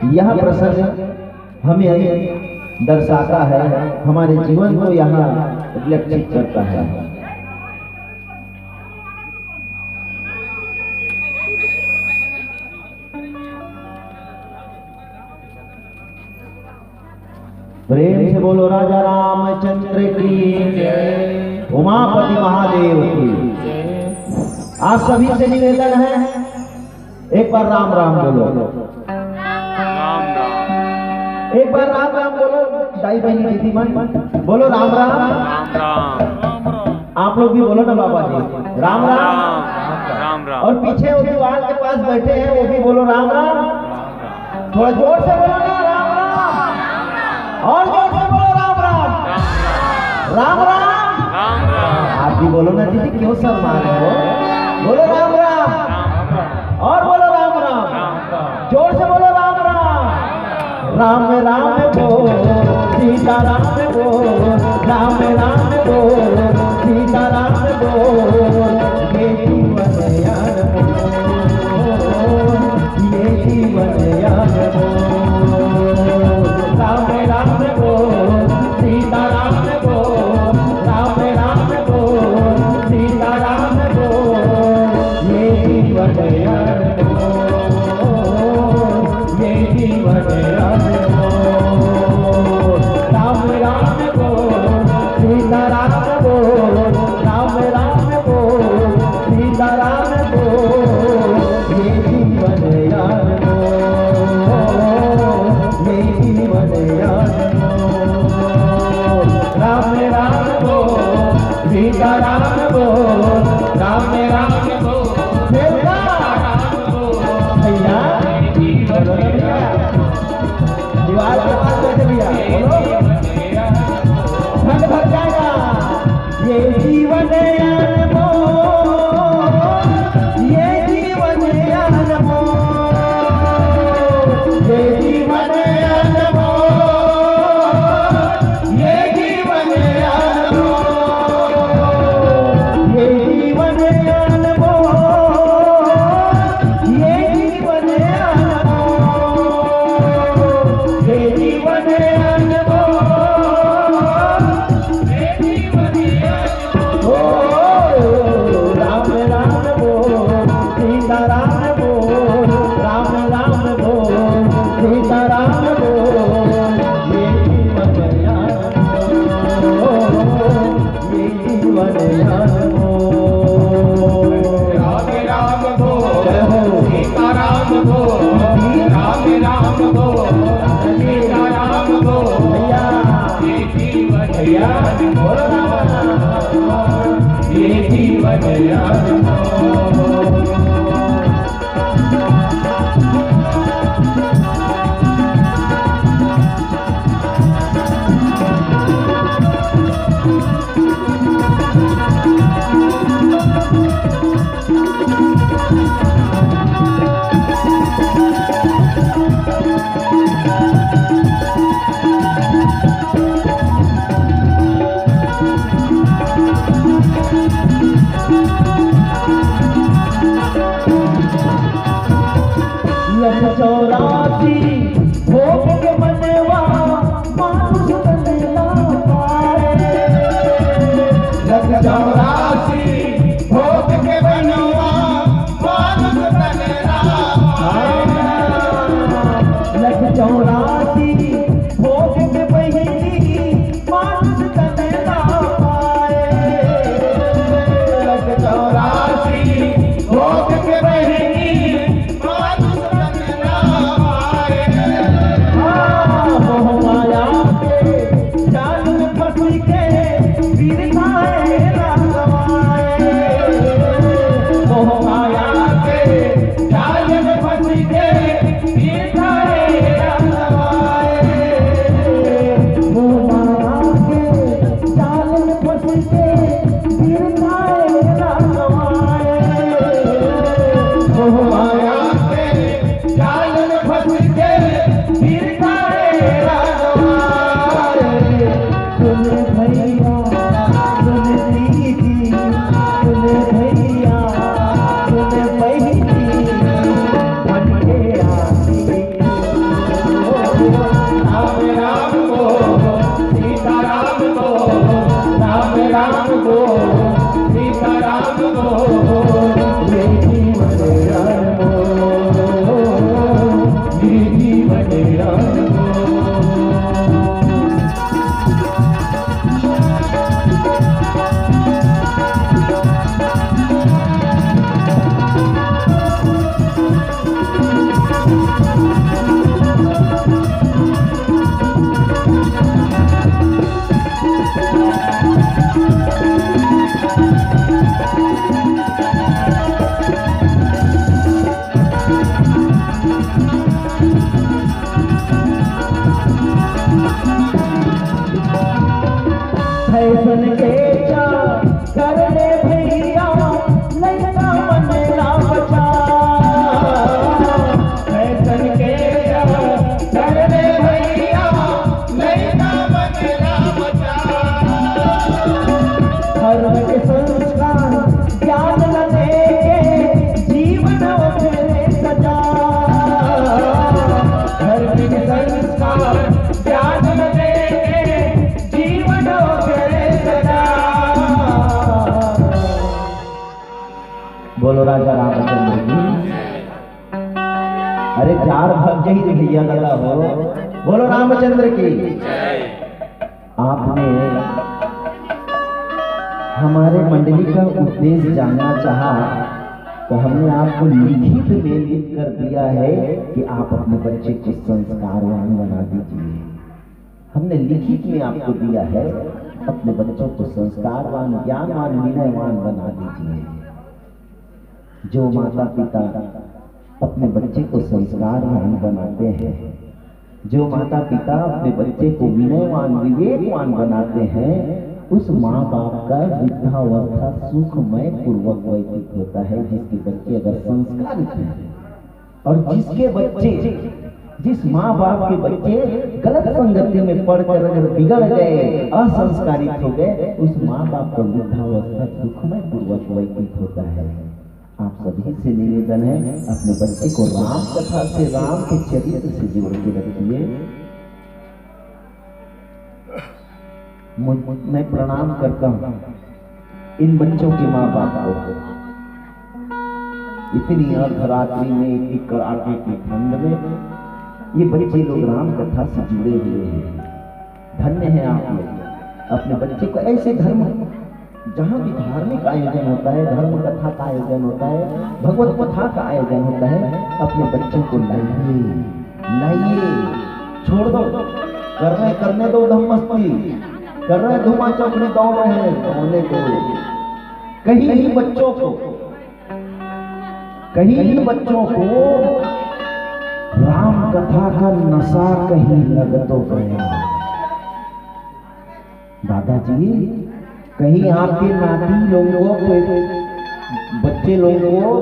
यह प्रसंग हमें दर्शाता है, हमारे जीवन को यहाँ रिफ्लेक्ट करता है। प्रेम से बोलो राजा रामचंद्र की जय, उमापति महादेव की। आप सभी से निवेदन है, एक बार राम राम बोलो, एक बार राम राम बोलो। दाई बहनी दीदी मन बोलो राम राम। आप लोग भी बोलो ना बाबा जी, राम राम। और पीछे वो दीवार के पास बैठे हैं वो भी बोलो राम राम। थोड़ा जोर से बोलो ना राम राम, और जोर से बोलो राम राम, राम राम। आप भी बोलो ना दीदी, क्यों शर्मा रहे हो? बोलो राम राम, और बोलो राम राम, जोर से बोलो राम राम। राम राम बोल सीता राम बोल, राम राम बोल सीता राम बोल। ये जीवन यान बोल, ये जीवन यान बोल। राम राम बोल सीता राम बोल, राम राम बोल सीता राम बोल। ये जीवन यान बोल, ये जीवन यान बोल। राम राम बोल सीता राम बोल, राम राम बोल सीता राम बोल। ये जीवन यान बोल, ये जीवन यान बोल। राम राम बोल सीता राम बोल, राम राम बोल सीता राम बोल। भैया बोलो ना भैया, दीवार के पास बैठे भैया बोलो, ठंड भर जाएगा। ये जीवन यान बोल, ये जीवन यान बोल, ये जीवन यान बोल, ये जीवन यान बोल। ये जीवन यान बोल, ये जीवन यान बोल। ये जीवन यान बोल, ये जीवन यान बोल। राम राम बोल सीता राम बोल, राम राम बोल सीता राम बोल। ये जीवन यान बोल, ये जीवन यान बोल। राम राम बोल सीता राम बोल, राम राम बोल सीता राम बोल। भैया ये जीवन भैया यान बोलो ना, ये जीवन यान बोल। लख 84 भोग के मनवा मानुष बनेला पाए। लख 84 भोग के बनवा मानुष बनेला पाए। लख 84 भोग के बहिनी मानुष बनेला पाए। लख 84 भोग के बहिनी मानुष बनेला पाए। मोह माया के जाल में फंस के वीर खाए राम गवाए। मोह माया के जाल में फंस के वीर खाए राम गवाए। फैशन के चा कर ले भैया लड़का बनेला बचा। फैशन के चा कर ले भैया लड़का बनेला बचा। धर्म के संस्कार ज्ञान न देके जीवन उठे सजा। धर्म के संस्कार ज्ञान न देके जीवन उठे सजा। बोलो राजा रामचंद्र की। अरे चार भग ही भैया लगा हो। बोलो रामचंद्र की। आपने हमारे मंडली का उद्देश्य जानना चाहा तो हमने आपको लिखित में लिख कर दिया है कि आप अपने बच्चे को संस्कारवान बना दीजिए। हमने लिखित में आपको दिया है अपने बच्चों को संस्कारवान, ज्ञानवान, विनयवान बना दीजिए। जो माता पिता अपने बच्चे को संस्कारवान बनाते हैं, जो माता पिता अपने बच्चे को विनयवान, विवेकवान बनाते हैं, उस माँ बाप का वृद्धावस्था सुखमय पूर्वक व्यतीत होता है। जिसके बच्चे अगर संस्कारित हैं और जिसके बच्चे, जिस माँ बाप के बच्चे गलत संगति में पढ़कर अगर बिगड़ गए, असंस्कारित हो गए, उस माँ बाप का वृद्धावस्था सुखमय पूर्वक व्यतीत होता है। आप सभी से निवेदन है अपने बच्चे को राम कथा से, राम के चरित्र से जोड़ के रखिए। मैं प्रणाम करता हूँ इन बच्चों के माँ बाप को। इतनी अर्धरात्रि में, इतनी कड़ाके की ठंड में ये बच्चे लोग राम कथा से जुड़े हुए हैं। धन्य है आप लोग। अपने बच्चे को ऐसे धर्म, जहाँ भी धार्मिक आयोजन होता है, धर्म कथा का आयोजन होता है, भगवत कथा का आयोजन होता है, अपने बच्चों को लाइए। छोड़ दो, करने दो धम मस्ती, कर रहे धुआं चौक में दौड़ रहे हैं, होने को कहीं ही बच्चों को राम कथा का नशा कहीं लग तो गया। दादाजी, कहीं आपके नाती लोगों को, बच्चे लोगों को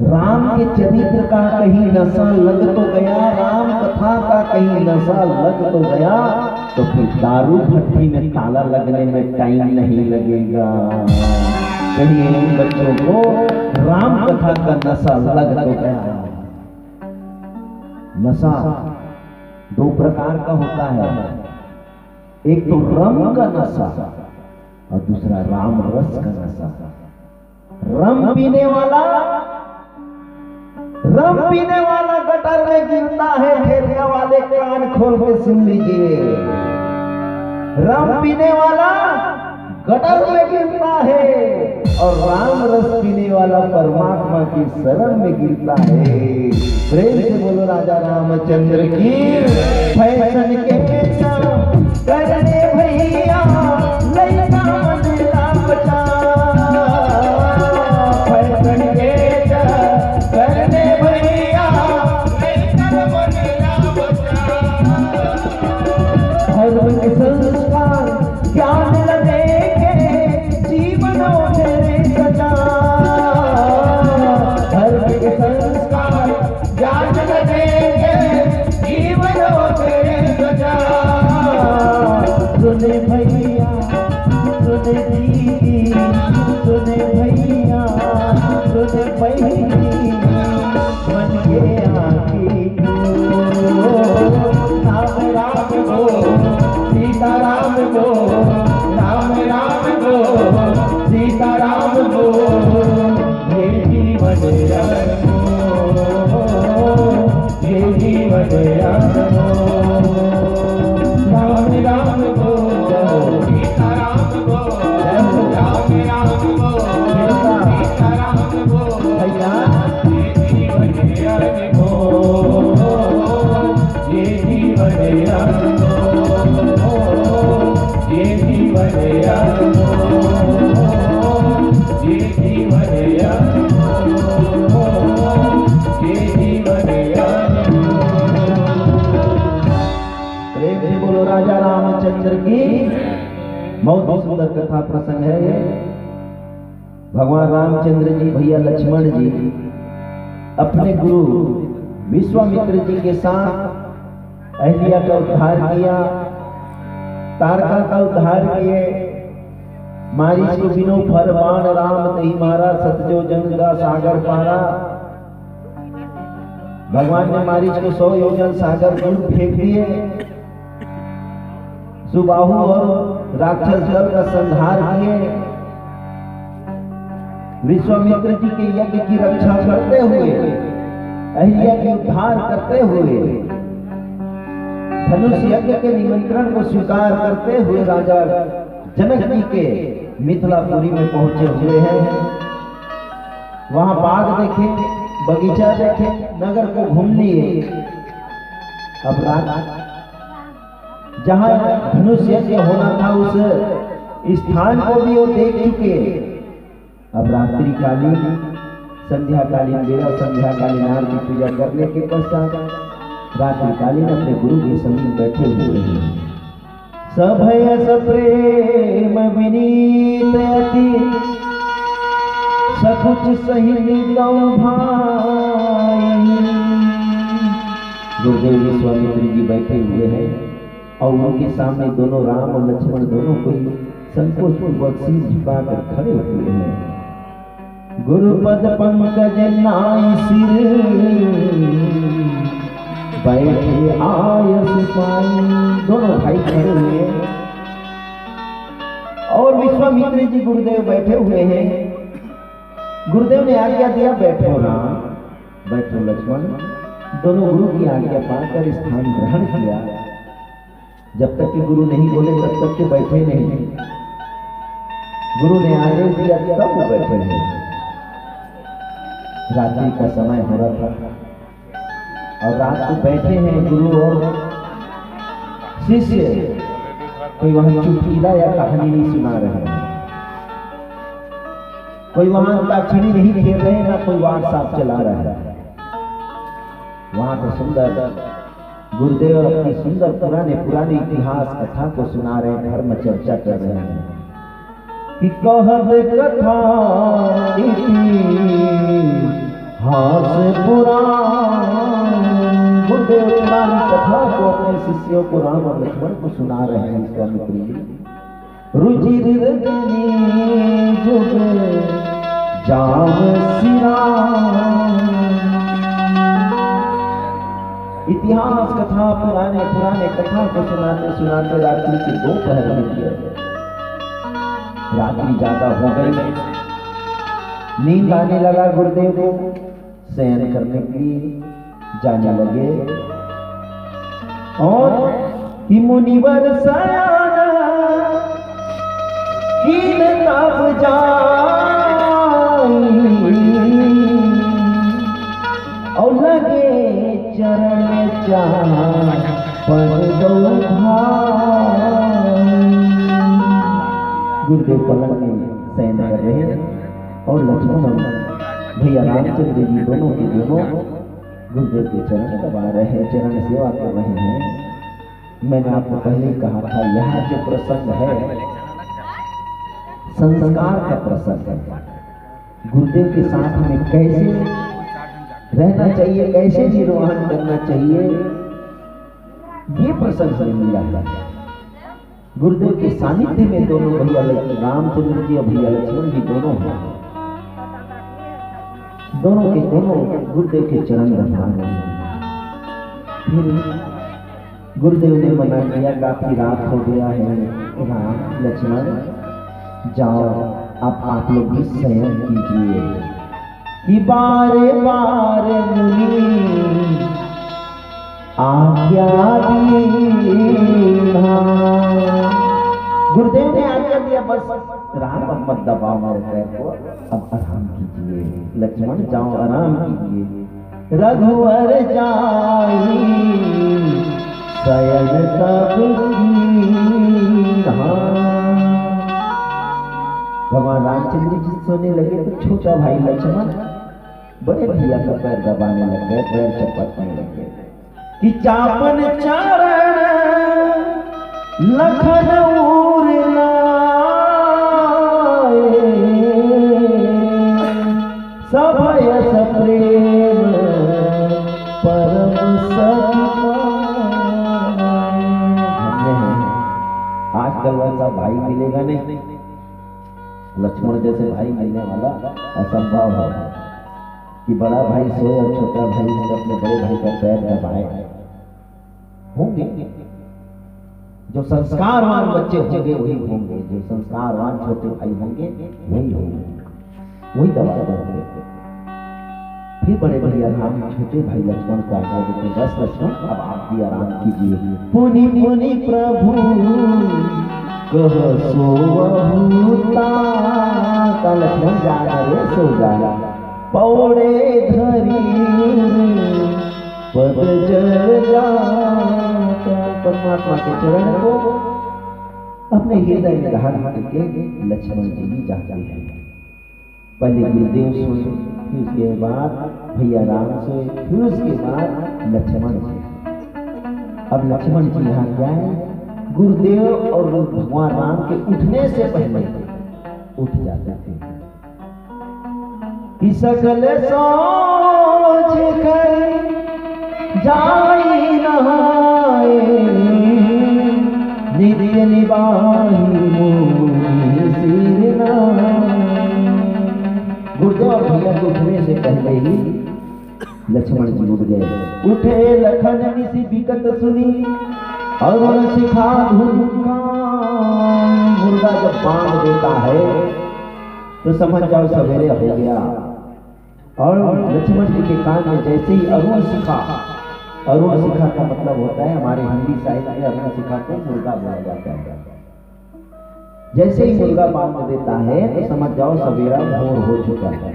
राम के चरित्र का कहीं नशा लग तो गया, राम कथा का कहीं नशा लग तो गया, तो फिर दारू भट्टी में ताला लगने में टाइम नहीं लगेगा। कहीं इन बच्चों को राम कथा का नशा लग तो गया। नशा दो प्रकार का होता है, एक तो रम का नशा और दूसरा राम रस का नशा। रम पीने वाला गटर में गिरता है, ठेलिया वाले कान खोल के सुन लीजिए। रम पीने वाला गटर में गिरता है और राम रस पीने वाला परमात्मा की शरण में गिरता है। प्रेम से बोलो राजा रामचंद्र की। फैशन के करने भैया लड़का बनेला बचा। फैशन के करने भैया लड़का बनेला बचा। धर्म के संस्कार ज्ञान न देके जीवन उठे सजा। धर्म के संस्कार ज्ञान न देके जीवन उठे सजा। सुने भैया, सुने दीदी, सुने भैया, सुने बहनी, मन के आँखी राम राम गो, सीता राम गो, राम राम गो, सीता राम गो, हे जीवन हे जीवन राम राम गो, सीता राम गो, राम राम गो, सीता राम गो, भैया हे जीवन गो, ये जीवन ये जीवन ये जीवन ये जीवन। प्रेम से बोलो राजा रामचंद्र की। बहुत ही सुंदर कथा प्रसंग है ये। भगवान रामचंद्र जी भैया लक्ष्मण जी अपने गुरु विश्वामित्र जी के साथ अहिल्या का उद्धार किया, तारका का उद्धार किए, मारीच को बिनो फर बाण राम तही मारा, सतजो जंग का सागर पारा। भगवान ने मारीच को 100 योजन सागर दूर फेंक दिए, सुबाहु और राक्षस दल का संहार किए, विश्वामित्र जी के यज्ञ की रक्षा करते हुए, अहिल्या के उद्धार करते हुए, धनुष यज्ञ के निमंत्रण को स्वीकार करते हुए राजा जनक जी के मिथिलापुरी में पहुंचे हुए हैं। वहां बाग देखे, बगीचा देखे, नगर को घूम लिए। अब रात जहां धनुष यज्ञ होना था उस स्थान को भी वो देख चुके। अब रात्रि कालीन, संध्या कालीन बेरा, संध्या कालीन आरती पूजा करने के पश्चात रात्रि कालीन अपने गुरु के समीप बैठे हुए हैं। सभय सप्रेम विनीत अति, सकुच सहित भाई। गुरुदेव विश्वामित्र जी बैठे हुए हैं और उनके सामने दोनों राम और लक्ष्मण दोनों कोई संकोच पूर्वक सिर झुकाकर खड़े हुए हैं। गुरुपद पंकज नाई सिर, बैठे आयस पाई। दोनों भाई खड़े हुए हैं और विश्वामित्र जी गुरुदेव बैठे हुए हैं। गुरुदेव ने आज्ञा दिया, बैठो राम, बैठो लक्ष्मण। दोनों गुरु की आज्ञा पाकर स्थान ग्रहण किया। जब तक कि गुरु नहीं बोले तब तक के बैठे नहीं। गुरु ने आदेश दिया तब वो बैठे हैं। रात्रि का समय हो रहा था और रात को बैठे हैं गुरु और शिष्य। कोई वहां चुटकुला या कहानी नहीं सुना रहे हैं, कोई वहां अंताक्षरी नहीं खेल रहे हैं, ना कोई व्हाट्सएप चला रहा है। वहां तो सुंदर गुरुदेव अपनी सुंदर पुराने इतिहास कथा को सुना रहे हैं, धर्म चर्चा कर रहे हैं कि कहत कथा हास पुराण। गुरुदेव पुरानी कथा को अपने शिष्यों को, राम और लक्ष्मण को सुना रहे हैं। विश्वामित्र जी रुचिर रजनी जुग जाम सिरा। इतिहास कथा पुराने कथा को सुनाते सुनाते रात्रि के 2 पहर में किया। रात्रि ज्यादा हो गई, नींद आने लगा। गुरुदेव को शयन करने के लिए जाने लगे और कि मुनिवर सयाना कीन तब जाई और लगे चरण चाह पर दो भाई। गुरुदेव पलंग में शयन कर रहे हैं और लक्ष्मण भैया रामचंद्र जी दोनों के दोनों गुरुदेव के चरण दबा रहे हैं, चरण सेवा कर रहे हैं। मैंने आपको पहले कहा था, यहाँ जो प्रसंग है संस्कार का प्रसंग है। गुरुदेव के साथ में कैसे रहना चाहिए, कैसे निर्वहन करना चाहिए, ये प्रसंग हमें मिला है। गुरुदेव के सानिध्य में दोनों भैया रामचंद्र जी और भैया लक्ष्मण जी दोनों हैं। दोनों के दोनों गुरुदेव के चरण रहा हैं। फिर गुरुदेव ने मना किया, काफी रात हो गया है, राम लक्ष्मण जाओ आप लोग भी शयन कीजिए। कि बारे बारे मुनि आज्ञा दीना। गुरुदेव ने आज्ञा दिया, बस राम मत दबाओ मेरे पैर को, अब आराम कीजिए। लक्ष्मण जाओ आराम कीजिए। रघुवर जाई शयन तब कीन्हा। भगवान रामचंद्र जी सोने लगे तो छोटा भाई लक्ष्मण बड़े भैया का पैर दबाने लग गए, पैर चपटने लगे कि चापन चरण लखन उरला। भाई मिलेगा नहीं, लक्ष्मण जैसे भाई मिलने वाला असंभव है कि बड़ा भाई सोए और छोटा भाई अपने बड़े भाई का पैर दबाए। होंगे जो संस्कारवान बच्चे होंगे वही होंगे, जो संस्कारवान छोटे भाई होंगे वही होंगे, वही दबा देंगे। फिर बड़े भैया राम छोटे भाई लक्ष्मण को आज्ञा देते, बस लक्ष्मण अब आप भी आराम कीजिए। पुनि पुनि प्रभु कह सोवहुता, लक्ष्मण जा रे सो जा, पौड़े धरी पद जल जाता। परमात्मा के चरण को अपने हृदय में धारण करके लक्ष्मण जी भी जाते हैं। पहले गुरुदेव सोए, फिर उसके बाद भैया राम सोए, फिर उसके बाद लक्ष्मण सोए। अब लक्ष्मण जी यहाँ क्या है, गुरुदेव और भगवान राम के उठने से पहले उठ जाते थे। कि सकल सोच कर जाई नहाए, नित्य निबाही मोहि सिर नाए। गुरुदेव और भैया के उठने से पहले ही लक्ष्मण जी उठ गए। उठे लखन निसी विकट सुनी, अरुण शिखा धुनका। मुर्गा जब बांध देता है तो समझ जाओ सवेरे हो गया। और लक्ष्मण जी के कान में जैसे ही अरुण शिखा का मतलब होता है हमारे हिंदी साहित्य में अरुण शिखा को मुर्गा बोला जाता है। जैसे ही मुर्गा बांध देता है तो समझ जाओ सवेरा भोर हो चुका है।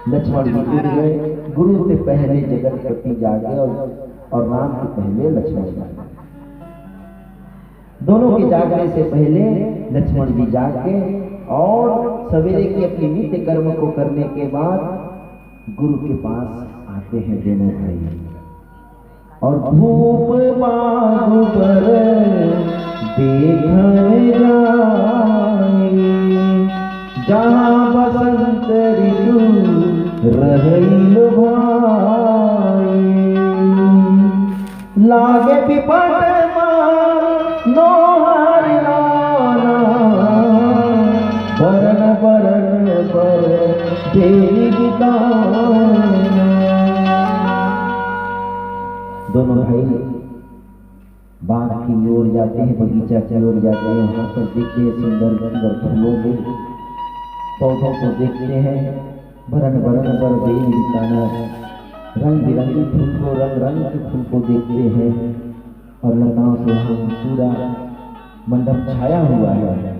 लक्ष्मण जी उठ गए। गुरु से पहले जगतपति जागे और राम के पहले लक्ष्मण जागे। दोनों के जागने से पहले लक्ष्मण जी जागे और सवेरे की अपनी नित्य कर्म को करने के बाद गुरु के पास आते हैं दोनों भाई। और धूप बागु पर देखने जाए, जहाँ बसंत ऋतु रही भाई। लागे विपट नोहर नाना, बरन बरन पर तेरी बिताना। दोनों भाई बाग की ओर जाते हैं, बगीचा की ओर जाते हैं। वहां पर देखते हैं सुंदर सुंदर फूलों के पौधों को देखते हैं। बरन बरन पर तेरी बिताना, रंग बिरंगी फूल को, रंग रंग के फूल को देखते हैं। और लताओं से वहां पूरा मंडप छाया हुआ है।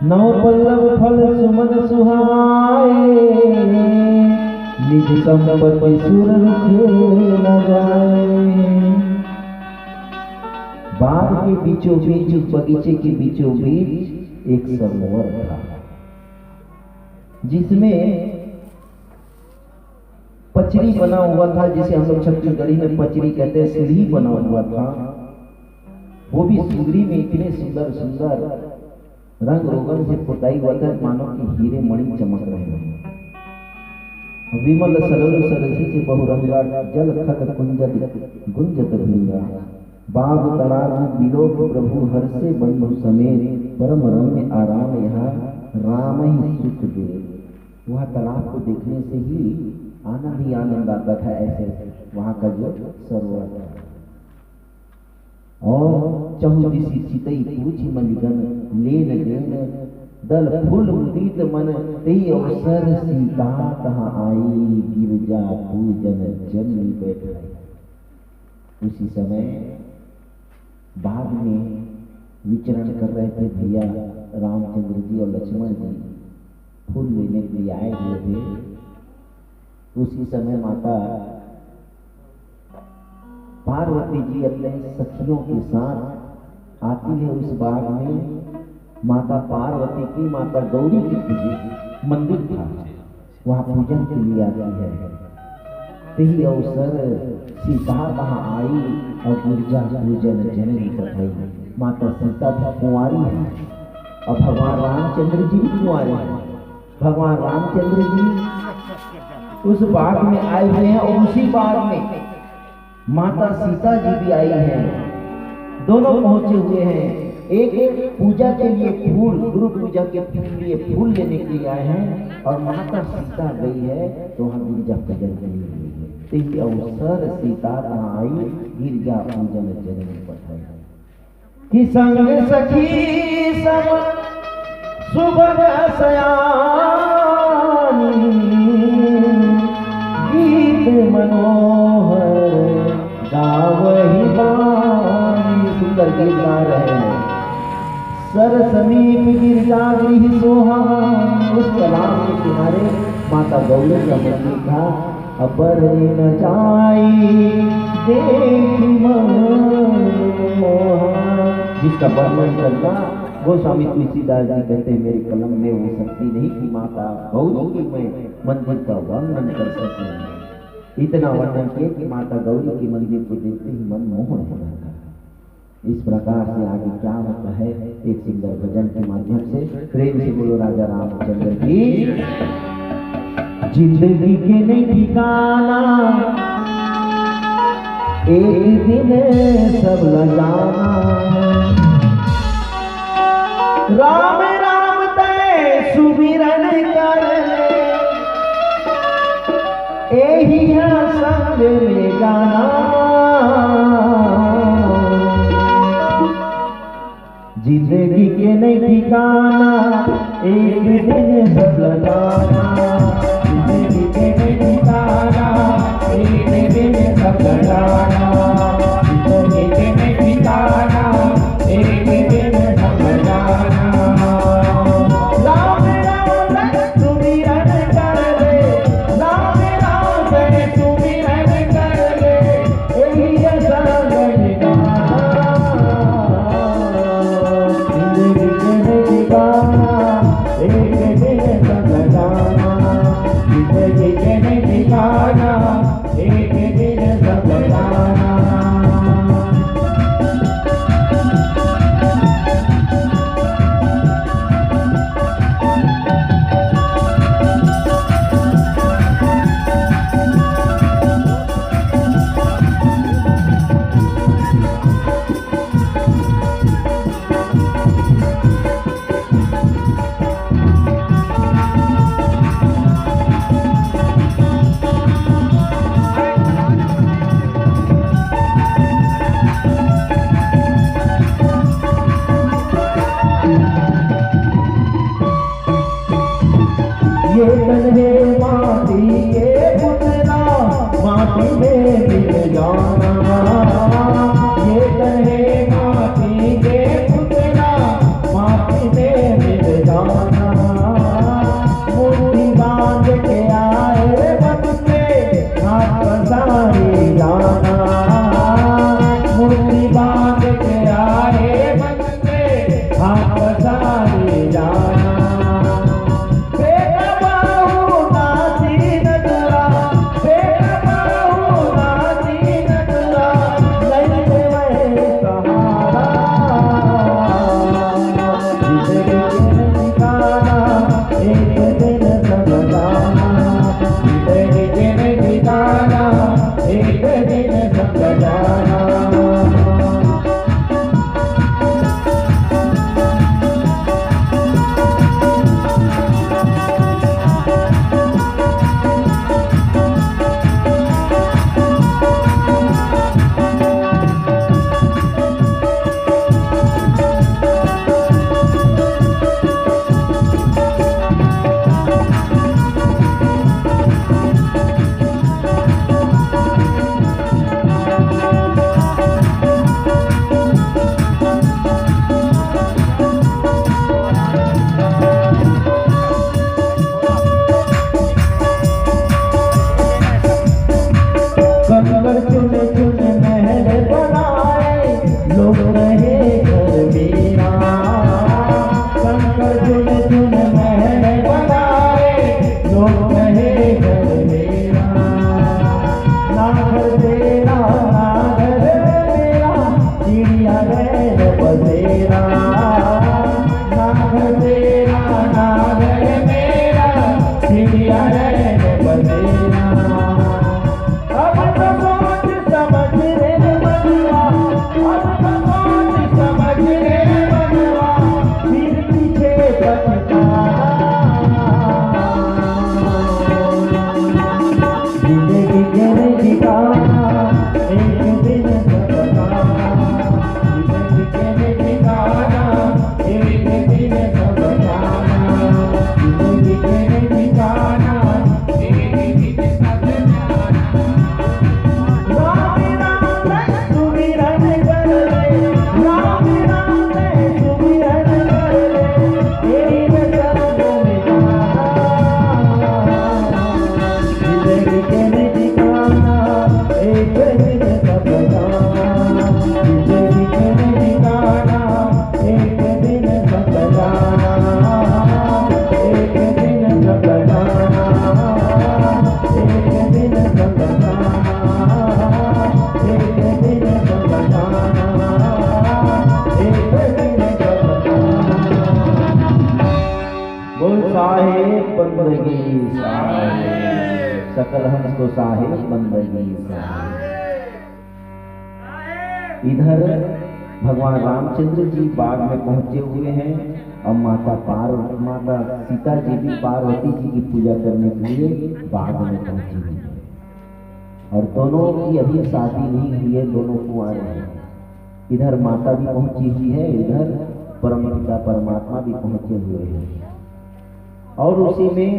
नौ पल्लव फल सुमन सुहाए, निज संपत्ति सुर न जाए। बाग के बीचों बीच, बगीचे के बीचों बीच एक सरोवर था, जिसमें पचरी बना हुआ था, जिसे हम लोग छत्तीसगढ़ी में पचरी कहते हैं। सीढ़ी बना हुआ था, वो भी सीढ़ी में इतने सुंदर सुंदर रंग रोगन से पुताई हुआ था, मानो कि हीरे मणि चमक रहे हैं। विमल सरोवर सरसी से बहुरंगा, जल खत कुंजत गुंजत भृंगा। बाग तड़ाग बिलोक प्रभु हर से बंधु समेत, परम रम्य आराम यहाँ राम ही सुख दे। वह तालाब को देखने से ही आनंद ही आनंद आता था। ऐसे वहां का जो सरोवर था। और चहुदिसी चितई पूछी मलिगन, लेन लेन दल फूल उदित मन, तेई अवसर सीता कहाँ आई, गिरजा पूजन जन्मी बैठाई। उसी समय बाग में विचरण कर रहे थे भैया रामचंद्र जी और लक्ष्मण जी, फूल लेने के लिए आए हुए थे। उसी समय माता पार्वती जी अपने सखियों के साथ आती है उस बाग में। माता पार्वती की, माता गौरी की मंदिर था, वहां पूजन के लिए आती है। यही अवसर सीता कहाँ आई, और गिरजा पूजन जननी कथई। माता सीता भी कुंवारी है और भगवान रामचंद्र जी भी कुंवारे हैं। भगवान रामचंद्र जी उस बाग में आए हुए हैं और उसी बाग में माता सीता जी भी आई हैं। दोनों पहुंचे हुए हैं एक पूजा के लिए फूल, गुरु पूजा के लिए फूल लेने के लिए आए हैं और माता सीता गई है तो वहाँ गिरजा पूजन के लिए गई है। तो इस अवसर सीता कहाँ आई, गिरजा पूजन चरण पर है कि संग सखी सब सुबह सयानी गीत मनोहर गावहि बानी। सुंदर गीत गा रहे हैं। सर समीप गिरजा गृह सोहा, उस तालाब के किनारे माता गौरी का मंदिर था। अपर न जाई देखी मनमोहा, जिसका वर्णन करना गोस्वामी तुलसीदास जी कहते हैं मेरे कलम में वो शक्ति नहीं कि माता गौरी की मैं मंदिर का वर्णन कर सकूं। इतना वर्णन किए कि माता गौरी के मंदिर को देखते ही मन मोहन हो जाता है। इस प्रकार से आगे क्या होता है, एक सुंदर भजन के माध्यम से प्रेम से बोलो राजा रामचंद्र की। जिंदगी के नहीं ठिकाना, एक दिन सब लगाना। राम राम तय सुमिरन कर, यही है संग में गाना। जिंदगी के नहीं ठिकाना, एक दिन सब लगाना। जिंदगी के नहीं ठिकाना, एक दिन सब लगाना। जिंदगी के नहीं ठिकाना, एक दिन सब लगाना। राम राम सुमिरन कर ले, राम राम सुमिरन कर ले, यही है संग में गाना। जिंदगी के नहीं ठिकाना, एक दिन सब लगाना। बंदगी सकल हंस को साहेब बंदगी। इधर भगवान रामचंद्र जी बाग में पहुंचे हुए हैं और माता सीता जी भी पार्वती जी की पूजा करने के लिए बाग में पहुंची हुई है। और दोनों की अभी शादी नहीं हुई है, दोनों कुंवारे हैं। इधर माता भी पहुंची हुई है, इधर परम पिता परमात्मा भी पहुंचे हुए हैं। और उसी में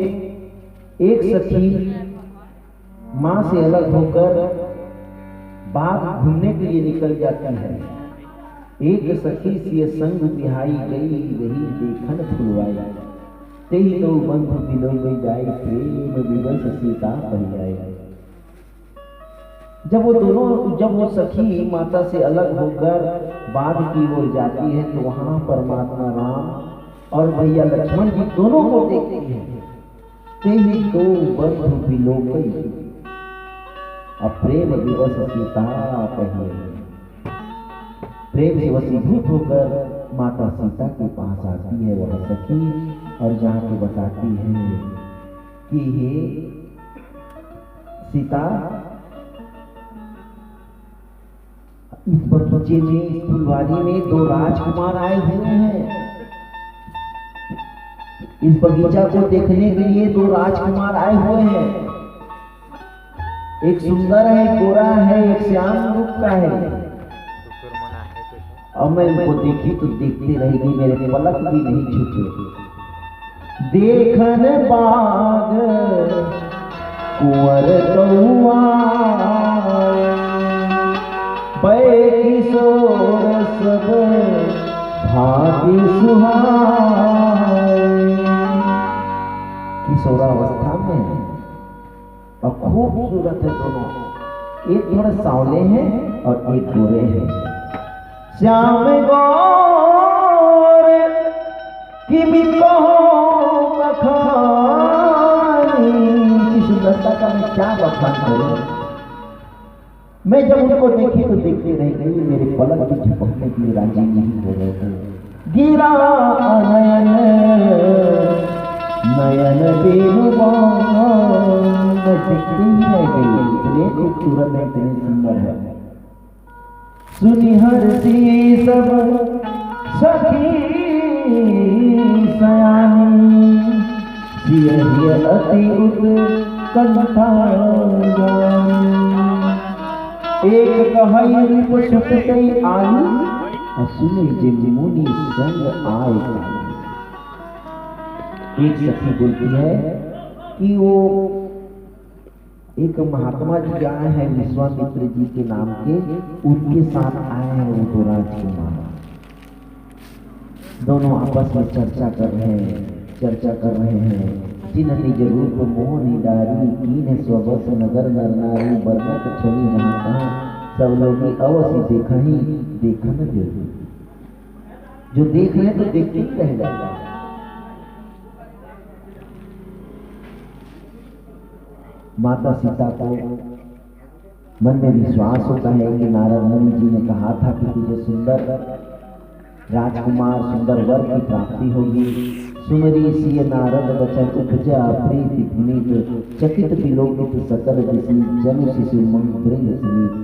एक सखी मां से अलग होकर बाग घूमने के लिए निकल जाती है। एक सखी से संग बिहाई गई रही देखन फुलवाई, तेही तो बंधु बिलो में जाए प्रेम विवश सीता पहियाई। जब वो सखी माता से अलग होकर बाग की ओर जाती है तो वहां परमात्मा राम और भैया लक्ष्मण जी दोनों को देखती है। तेही तो बंधु बिलो गई प्रेम विवश सीता पहियाई। प्रेम से वशीभूत होकर माता सीता के पास आती है वह सखी और जाके बताती है कि हे सीता, इस बगीचे में, इस फुलवारी में दो राजकुमार आए हुए हैं। इस बगीचा को देखने के लिए दो राजकुमार आए हुए हैं। एक सुंदर है, एक गोरा है, एक श्याम रूप का है। और मैं उनको देखी तो देखते रहेगी, मेरे पलक भी नहीं छूटे। देखन बाग कुंवर कौआ पै किशोर सब भाग्य सुहाए। किशोरावस्था में और खूबसूरत है दोनों, एक थोड़ा सांवले हैं और एक गोरे हैं। श्याम गौर की सुंदरता का मैं क्या बखान करूं। मैं जब उनको देखी तो देखते रह गई, मेरे पलक भी झपकने के लिए राजी नहीं हो रहे थे। गिरा नयन नयन मैं देखती ही रह गई, इतने खूबसूरत है, इतने सुंदर है। सुनी हरसी सब सखी सयानी, सिय अति उत्कंठा एक कहई रूप सुतते आई, सुने जे मुनि संग आए। एक सखी बोलती है कि वो एक महात्मा जी आए हैं विश्वामित्र जी के नाम के, उनके साथ आए हैं वो दो राजकुमार। दोनों आपस में चर्चा कर रहे हैं। जिन निज रूप मोह निडारी, कीन स्वबस नगर नर नारी, बरनत छवि जहाँ कहाँ, सब लोग अवश्य देखन दे। जो देख रहे तो देखते ही रह जाता है। माता सीता को मन में विश्वास होता है कि नारद मुनि जी ने कहा था कि तुझे सुंदर राजकुमार, सुंदर वर की प्राप्ति होगी। सुमरी सिय नारद वचन उपजा, प्रीति पुनीत चकित विलोकित सकल दिशि, जन शिशु मंत्र समीप।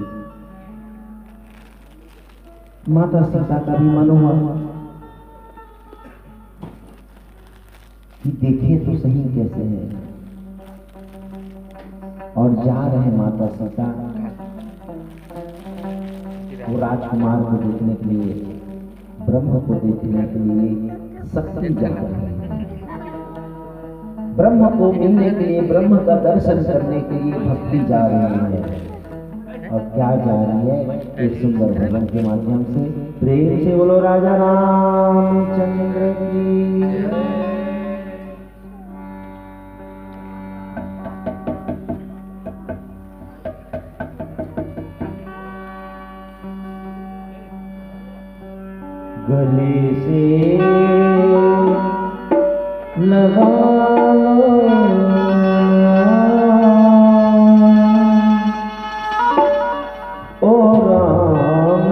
माता सीता का भी मन हुआ कि देखे तो सही कैसे है। और जा रहे माता सीता वो राजकुमार को देखने के लिए, ब्रह्म को देखने के लिए शक्ति जा रही है। ब्रह्म को मिलने के लिए, ब्रह्म का दर्शन करने के लिए भक्ति जा रही है। और क्या जा रही है? एक सुंदर भजन के माध्यम से। प्रेम से बोलो राजा रामचंद्र की। गले से लगा लो ओ राम,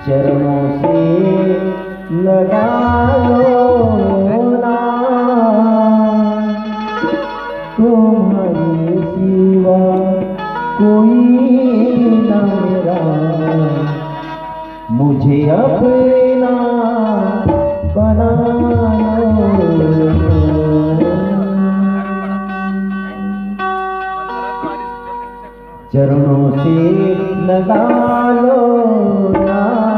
चरणों से लगा लो ना। मदीना मेरा मुझे अपना बना लो। चरणों से लगा लो ना